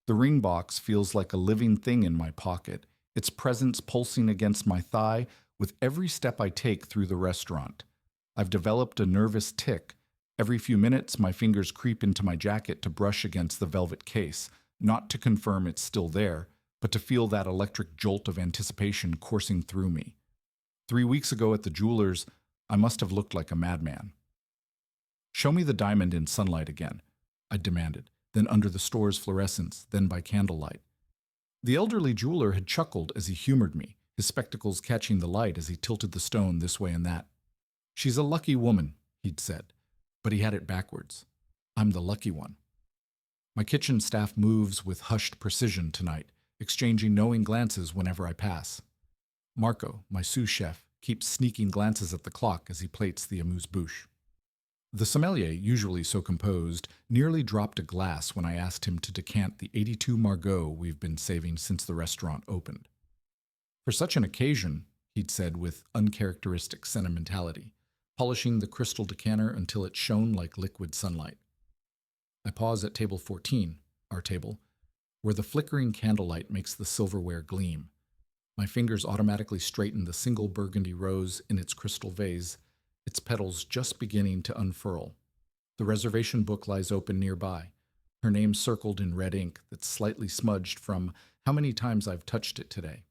The ring box feels like a living thing in my pocket, its presence pulsing against my thigh with every step I take through the restaurant. I've developed a nervous tic. Every few minutes, my fingers creep into my jacket to brush against the velvet case, not to confirm it's still there, but to feel that electric jolt of anticipation coursing through me. 3 weeks ago at the jeweler's, I must have looked like a madman. "Show me the diamond in sunlight again," I demanded, then under the store's fluorescence, then by candlelight. The elderly jeweler had chuckled as he humored me, his spectacles catching the light as he tilted the stone this way and that. "She's a lucky woman," he'd said, but he had it backwards. I'm the lucky one. My kitchen staff moves with hushed precision tonight, exchanging knowing glances whenever I pass. Marco, my sous chef, keeps sneaking glances at the clock as he plates the amuse-bouche. The sommelier, usually so composed, nearly dropped a glass when I asked him to decant the 82 Margaux we've been saving since the restaurant opened. "For such an occasion," he'd said with uncharacteristic sentimentality, polishing the crystal decanter until it shone like liquid sunlight. I pause at table 14, our table, where the flickering candlelight makes the silverware gleam. My fingers automatically straighten the single burgundy rose in its crystal vase, its petals just beginning to unfurl. The reservation book lies open nearby, her name circled in red ink that's slightly smudged from how many times I've touched it today.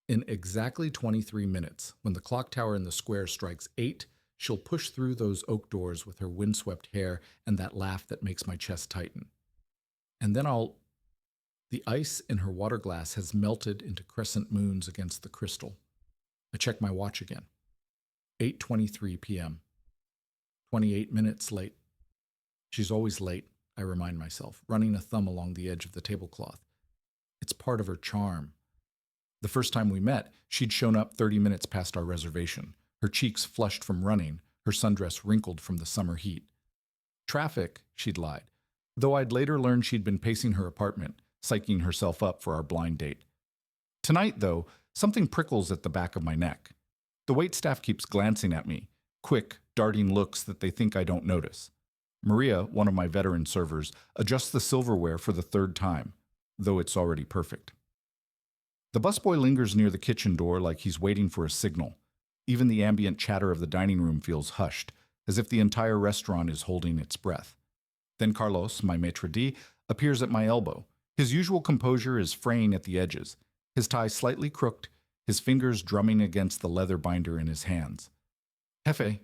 In exactly 23 minutes, when the clock tower in the square strikes 8, she'll push through those oak doors with her windswept hair and that laugh that makes my chest tighten. And then The ice in her water glass has melted into crescent moons against the crystal. I check my watch again. 8:23 p.m. 28 minutes late. She's always late, I remind myself, running a thumb along the edge of the tablecloth. It's part of her charm. The first time we met, she'd shown up 30 minutes past our reservation, her cheeks flushed from running, her sundress wrinkled from the summer heat. Traffic, she'd lied, though I'd later learned she'd been pacing her apartment, psyching herself up for our blind date. Tonight, though, something prickles at the back of my neck. The waitstaff keeps glancing at me, quick, darting looks that they think I don't notice. Maria, one of my veteran servers, adjusts the silverware for the third time, though it's already perfect. The busboy lingers near the kitchen door like he's waiting for a signal. Even the ambient chatter of the dining room feels hushed, as if the entire restaurant is holding its breath. Then Carlos, my maitre d', appears at my elbow. His usual composure is fraying at the edges, his tie slightly crooked, his fingers drumming against the leather binder in his hands. "Jefe."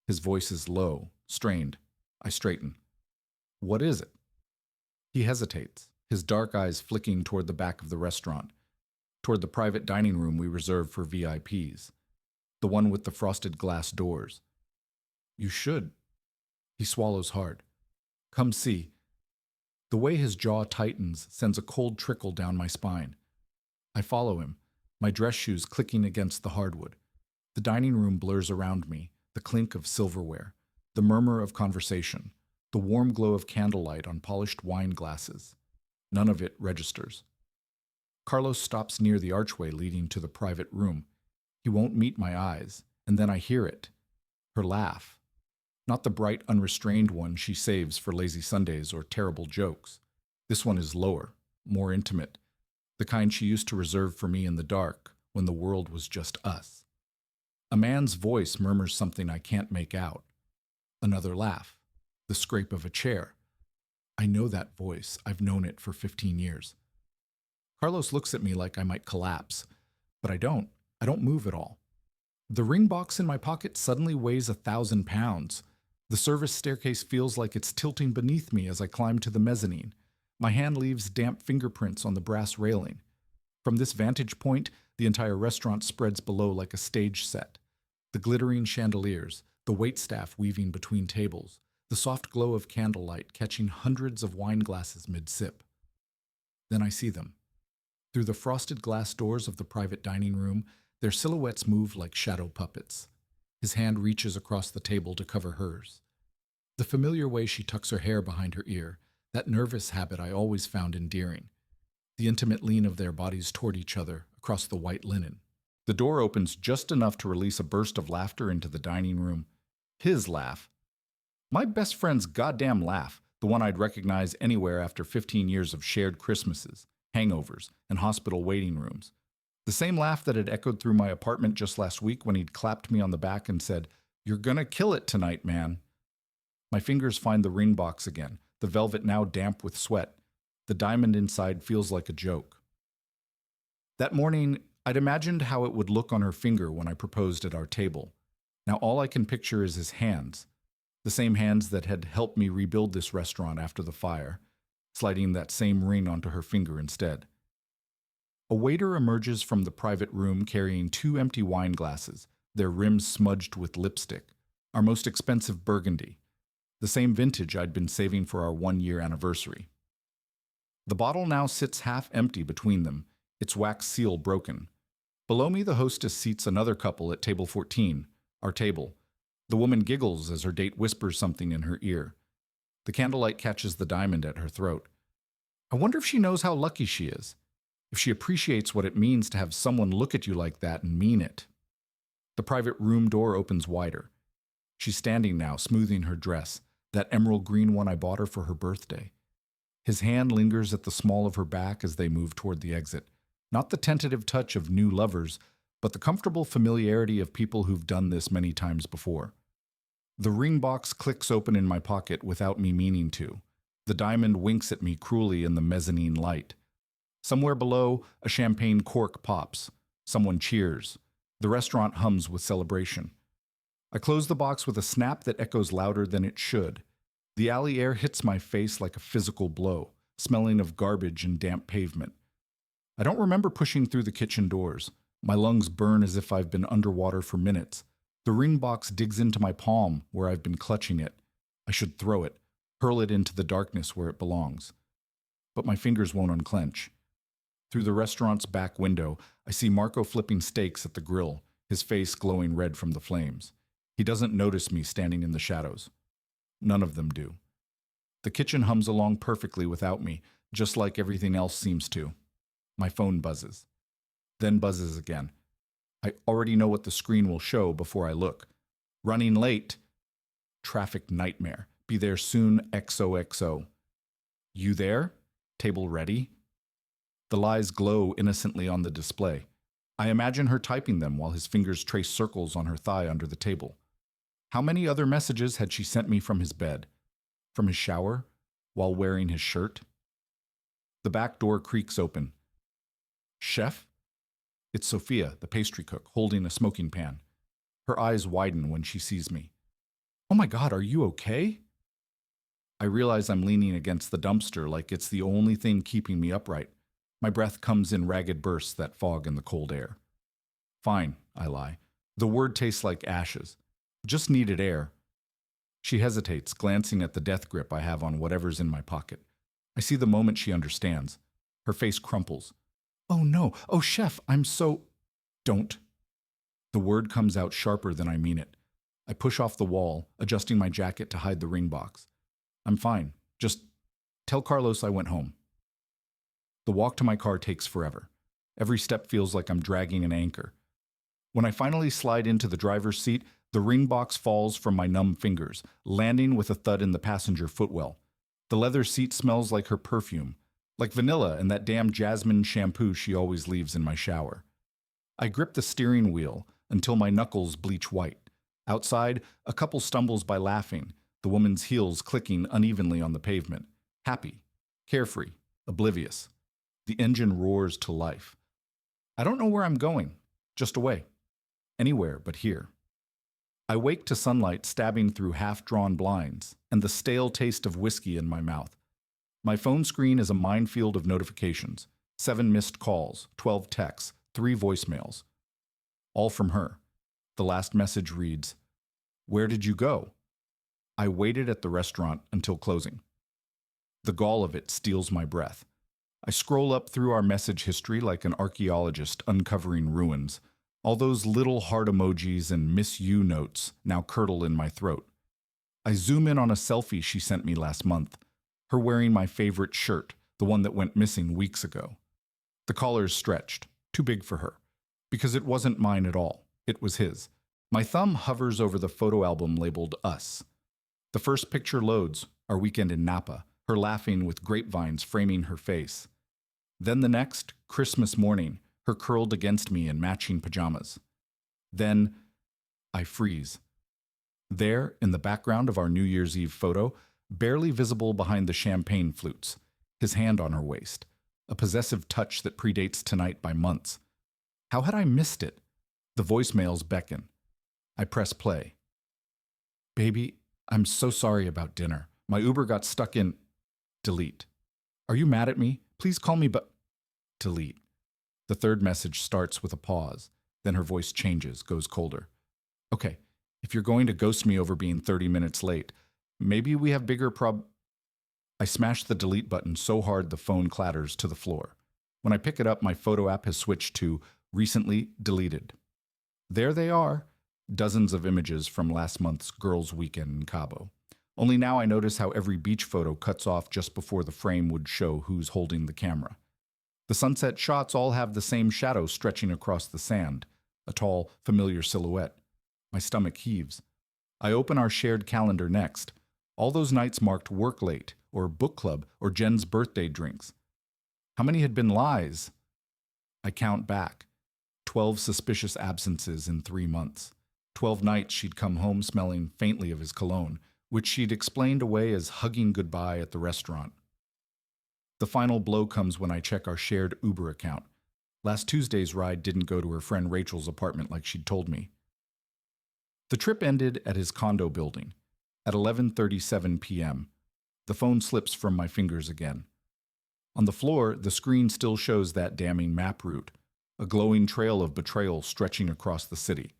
His voice is low, strained. I straighten. "What is it?" He hesitates, his dark eyes flicking toward the back of the restaurant, toward the private dining room we reserve for VIPs, the one with the frosted glass doors. "You should." He swallows hard. "Come see." The way his jaw tightens sends a cold trickle down my spine. I follow him, my dress shoes clicking against the hardwood. The dining room blurs around me, the clink of silverware, the murmur of conversation, the warm glow of candlelight on polished wine glasses. None of it registers. Carlos stops near the archway leading to the private room. He won't meet my eyes, and then I hear it. Her laugh. Not the bright, unrestrained one she saves for lazy Sundays or terrible jokes. This one is lower, more intimate, the kind she used to reserve for me in the dark when the world was just us. A man's voice murmurs something I can't make out. Another laugh, the scrape of a chair. I know that voice. I've known it for 15 years. Carlos looks at me like I might collapse, but I don't. I don't move at all. The ring box in my pocket suddenly weighs 1,000 pounds. The service staircase feels like it's tilting beneath me as I climb to the mezzanine. My hand leaves damp fingerprints on the brass railing. From this vantage point, the entire restaurant spreads below like a stage set. The glittering chandeliers, the waitstaff weaving between tables, the soft glow of candlelight catching hundreds of wine glasses mid-sip. Then I see them. Through the frosted glass doors of the private dining room, their silhouettes move like shadow puppets. His hand reaches across the table to cover hers. The familiar way she tucks her hair behind her ear, that nervous habit I always found endearing. The intimate lean of their bodies toward each other across the white linen. The door opens just enough to release a burst of laughter into the dining room. His laugh. My best friend's goddamn laugh, the one I'd recognize anywhere after 15 years of shared Christmases, hangovers, and hospital waiting rooms. The same laugh that had echoed through my apartment just last week when he'd clapped me on the back and said, "You're gonna kill it tonight, man." My fingers find the ring box again, the velvet now damp with sweat. The diamond inside feels like a joke. That morning, I'd imagined how it would look on her finger when I proposed at our table. Now all I can picture is his hands, the same hands that had helped me rebuild this restaurant after the fire, sliding that same ring onto her finger instead. A waiter emerges from the private room carrying 2 empty wine glasses, their rims smudged with lipstick, our most expensive Burgundy, the same vintage I'd been saving for our 1-year anniversary. The bottle now sits half empty between them, its wax seal broken. Below me, the hostess seats another couple at table 14, our table. The woman giggles as her date whispers something in her ear. The candlelight catches the diamond at her throat. I wonder if she knows how lucky she is, if she appreciates what it means to have someone look at you like that and mean it. The private room door opens wider. She's standing now, smoothing her dress, that emerald green one I bought her for her birthday. His hand lingers at the small of her back as they move toward the exit. Not the tentative touch of new lovers, but the comfortable familiarity of people who've done this many times before. The ring box clicks open in my pocket without me meaning to. The diamond winks at me cruelly in the mezzanine light. Somewhere below, a champagne cork pops. Someone cheers. The restaurant hums with celebration. I close the box with a snap that echoes louder than it should. The alley air hits my face like a physical blow, smelling of garbage and damp pavement. I don't remember pushing through the kitchen doors. My lungs burn as if I've been underwater for minutes. The ring box digs into my palm where I've been clutching it. I should throw it, hurl it into the darkness where it belongs. But my fingers won't unclench. Through the restaurant's back window, I see Marco flipping steaks at the grill, his face glowing red from the flames. He doesn't notice me standing in the shadows. None of them do. The kitchen hums along perfectly without me, just like everything else seems to. My phone buzzes. Then buzzes again. I already know what the screen will show before I look. Running late. Traffic nightmare. Be there soon, XOXO. You there? Table ready? The lies glow innocently on the display. I imagine her typing them while his fingers trace circles on her thigh under the table. How many other messages had she sent me from his bed? From his shower? While wearing his shirt? The back door creaks open. Chef? It's Sophia, the pastry cook, holding a smoking pan. Her eyes widen when she sees me. Oh my God, are you okay? I realize I'm leaning against the dumpster like it's the only thing keeping me upright. My breath comes in ragged bursts that fog in the cold air. Fine, I lie. The word tastes like ashes. Just needed air. She hesitates, glancing at the death grip I have on whatever's in my pocket. I see the moment she understands. Her face crumples. Oh no, oh chef, I'm so... Don't. The word comes out sharper than I mean it. I push off the wall, adjusting my jacket to hide the ring box. I'm fine. Just tell Carlos I went home. The walk to my car takes forever. Every step feels like I'm dragging an anchor. When I finally slide into the driver's seat, the ring box falls from my numb fingers, landing with a thud in the passenger footwell. The leather seat smells like her perfume, like vanilla and that damn jasmine shampoo she always leaves in my shower. I grip the steering wheel until my knuckles bleach white. Outside, a couple stumbles by laughing, the woman's heels clicking unevenly on the pavement. Happy, carefree, oblivious. The engine roars to life. I don't know where I'm going, just away. Anywhere but here. I wake to sunlight stabbing through half-drawn blinds and the stale taste of whiskey in my mouth. My phone screen is a minefield of notifications. 7 missed calls, 12 texts, 3 voicemails. All from her. The last message reads, "Where did you go?" I waited at the restaurant until closing. The gall of it steals my breath. I scroll up through our message history like an archaeologist uncovering ruins. All those little heart emojis and miss you notes now curdle in my throat. I zoom in on a selfie she sent me last month, her wearing my favorite shirt, the one that went missing weeks ago. The collar's stretched, too big for her, because it wasn't mine at all. It was his. My thumb hovers over the photo album labeled Us. The first picture loads, our weekend in Napa, her laughing with grapevines framing her face. Then the next, Christmas morning, her curled against me in matching pajamas. Then I freeze. There, in the background of our New Year's Eve photo, barely visible behind the champagne flutes, his hand on her waist, a possessive touch that predates tonight by months. How had I missed it? The voicemails beckon. I press play. Baby, I'm so sorry about dinner. My Uber got stuck in... Delete. Are you mad at me? Please call me but... Delete. The third message starts with a pause. Then her voice changes, goes colder. Okay, if you're going to ghost me over being 30 minutes late, maybe we have bigger I smash the delete button so hard the phone clatters to the floor. When I pick it up, my photo app has switched to recently deleted. There they are, dozens of images from last month's girls' weekend in Cabo. Only now I notice how every beach photo cuts off just before the frame would show who's holding the camera. The sunset shots all have the same shadow stretching across the sand, a tall, familiar silhouette. My stomach heaves. I open our shared calendar next. All those nights marked work late, or book club, or Jen's birthday drinks. How many had been lies? I count back. 12 suspicious absences in 3 months. 12 nights she'd come home smelling faintly of his cologne, which she'd explained away as hugging goodbye at the restaurant. The final blow comes when I check our shared Uber account. Last Tuesday's ride didn't go to her friend Rachel's apartment like she'd told me. The trip ended at his condo building. At 11:37 p.m., the phone slips from my fingers again. On the floor, the screen still shows that damning map route, a glowing trail of betrayal stretching across the city.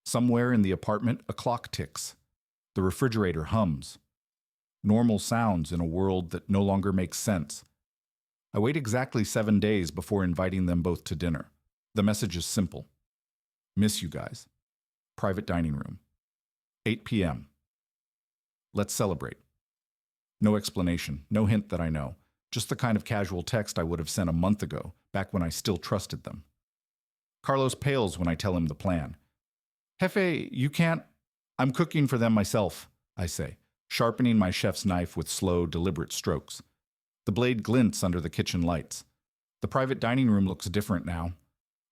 Somewhere in the apartment, a clock ticks. The refrigerator hums. Normal sounds in a world that no longer makes sense. I wait exactly 7 days before inviting them both to dinner. The message is simple. Miss you guys. Private dining room. 8 p.m. Let's celebrate. No explanation, no hint that I know. Just the kind of casual text I would have sent a month ago, back when I still trusted them. Carlos pales when I tell him the plan. Jefe, you can't... I'm cooking for them myself, I say, sharpening my chef's knife with slow, deliberate strokes. The blade glints under the kitchen lights. The private dining room looks different now.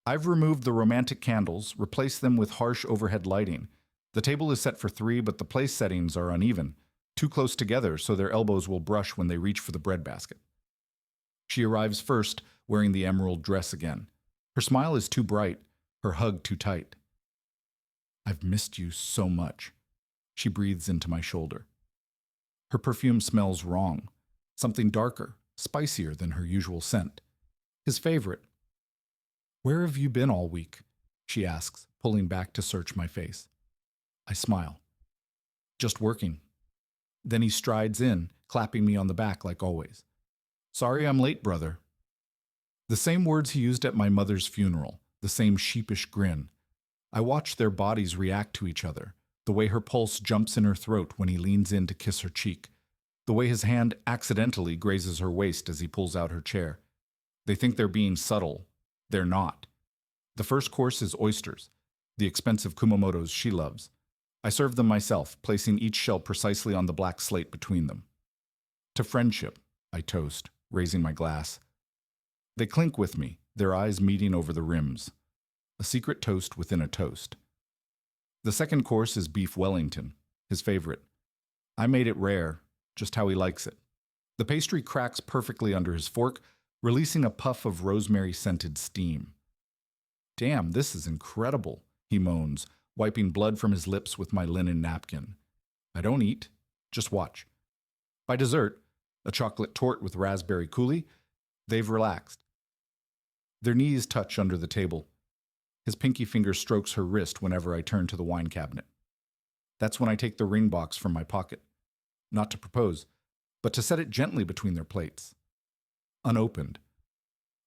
I've removed the romantic candles, replaced them with harsh overhead lighting. The table is set for 3, but the place settings are uneven, too close together so their elbows will brush when they reach for the bread basket. She arrives first, wearing the emerald dress again. Her smile is too bright, her hug too tight. I've missed you so much. She breathes into my shoulder. Her perfume smells wrong, something darker, spicier than her usual scent. His favorite. Where have you been all week? She asks, pulling back to search my face. I smile. Just working. Then he strides in, clapping me on the back like always. Sorry I'm late, brother. The same words he used at my mother's funeral, the same sheepish grin. I watch their bodies react to each other, the way her pulse jumps in her throat when he leans in to kiss her cheek, the way his hand accidentally grazes her waist as he pulls out her chair. They think they're being subtle. They're not. The first course is oysters, the expensive Kumamotos she loves. I serve them myself, placing each shell precisely on the black slate between them. To friendship, I toast, raising my glass. They clink with me, their eyes meeting over the rims. A secret toast within a toast. The second course is beef Wellington, his favorite. I made it rare, just how he likes it. The pastry cracks perfectly under his fork, releasing a puff of rosemary-scented steam. Damn, this is incredible, he moans, wiping blood from his lips with my linen napkin. I don't eat, just watch. By dessert, a chocolate torte with raspberry coulis, they've relaxed. Their knees touch under the table. His pinky finger strokes her wrist whenever I turn to the wine cabinet. That's when I take the ring box from my pocket. Not to propose, but to set it gently between their plates. Unopened.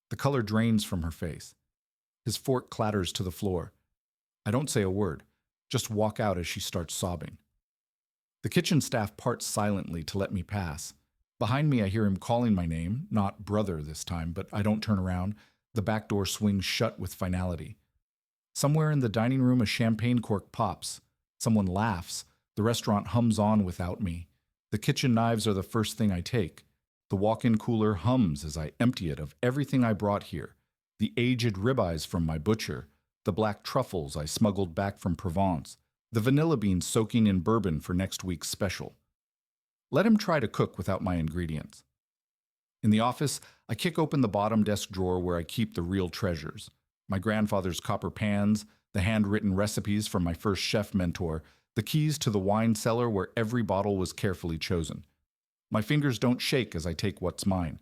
The color drains from her face. His fork clatters to the floor. I don't say a word, just walk out as she starts sobbing. The kitchen staff parts silently to let me pass. Behind me I hear him calling my name, not brother this time, but I don't turn around. The back door swings shut with finality. Somewhere in the dining room a champagne cork pops. Someone laughs, The restaurant hums on without me. The kitchen knives are the first thing I take. The walk-in cooler hums as I empty it of everything I brought here. The aged ribeyes from my butcher, the black truffles I smuggled back from Provence, the vanilla beans soaking in bourbon for next week's special. Let him try to cook without my ingredients. In the office, I kick open the bottom desk drawer where I keep the real treasures. My grandfather's copper pans, the handwritten recipes from my first chef mentor, the keys to the wine cellar where every bottle was carefully chosen. My fingers don't shake as I take what's mine.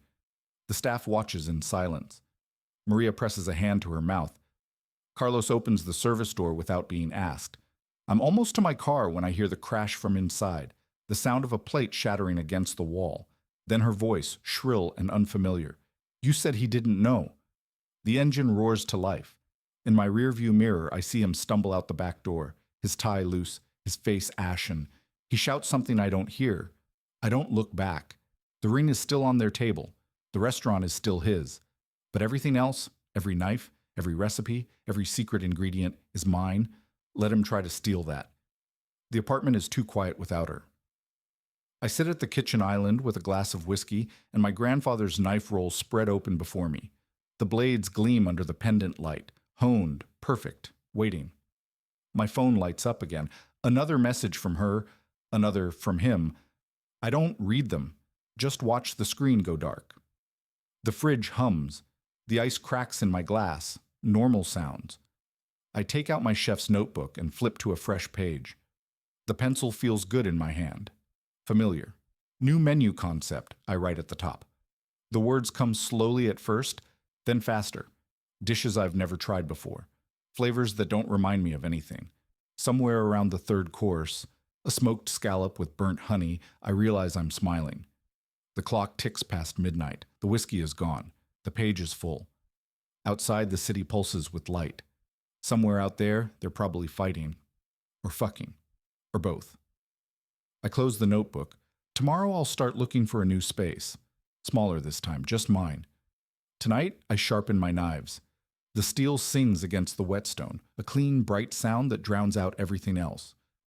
The staff watches in silence. Maria presses a hand to her mouth. Carlos opens the service door without being asked. I'm almost to my car when I hear the crash from inside, the sound of a plate shattering against the wall. Then her voice, shrill and unfamiliar. You said he didn't know. The engine roars to life. In my rearview mirror, I see him stumble out the back door, his tie loose, his face ashen. He shouts something I don't hear. I don't look back. The ring is still on their table. The restaurant is still his. But everything else, every knife, every recipe, every secret ingredient is mine. Let him try to steal that. The apartment is too quiet without her. I sit at the kitchen island with a glass of whiskey and my grandfather's knife roll spread open before me. The blades gleam under the pendant light, honed, perfect, waiting. My phone lights up again. Another message from her, another from him. I don't read them, just watch the screen go dark. The fridge hums. The ice cracks in my glass, normal sounds. I take out my chef's notebook and flip to a fresh page. The pencil feels good in my hand. Familiar. New menu concept, I write at the top. The words come slowly at first, then faster. Dishes I've never tried before. Flavors that don't remind me of anything. Somewhere around the third course, a smoked scallop with burnt honey, I realize I'm smiling. The clock ticks past midnight. The whiskey is gone. The page is full. Outside, the city pulses with light. Somewhere out there, they're probably fighting. Or fucking. Or both. I close the notebook. Tomorrow I'll start looking for a new space. Smaller this time, just mine. Tonight, I sharpen my knives. The steel sings against the whetstone, a clean, bright sound that drowns out everything else.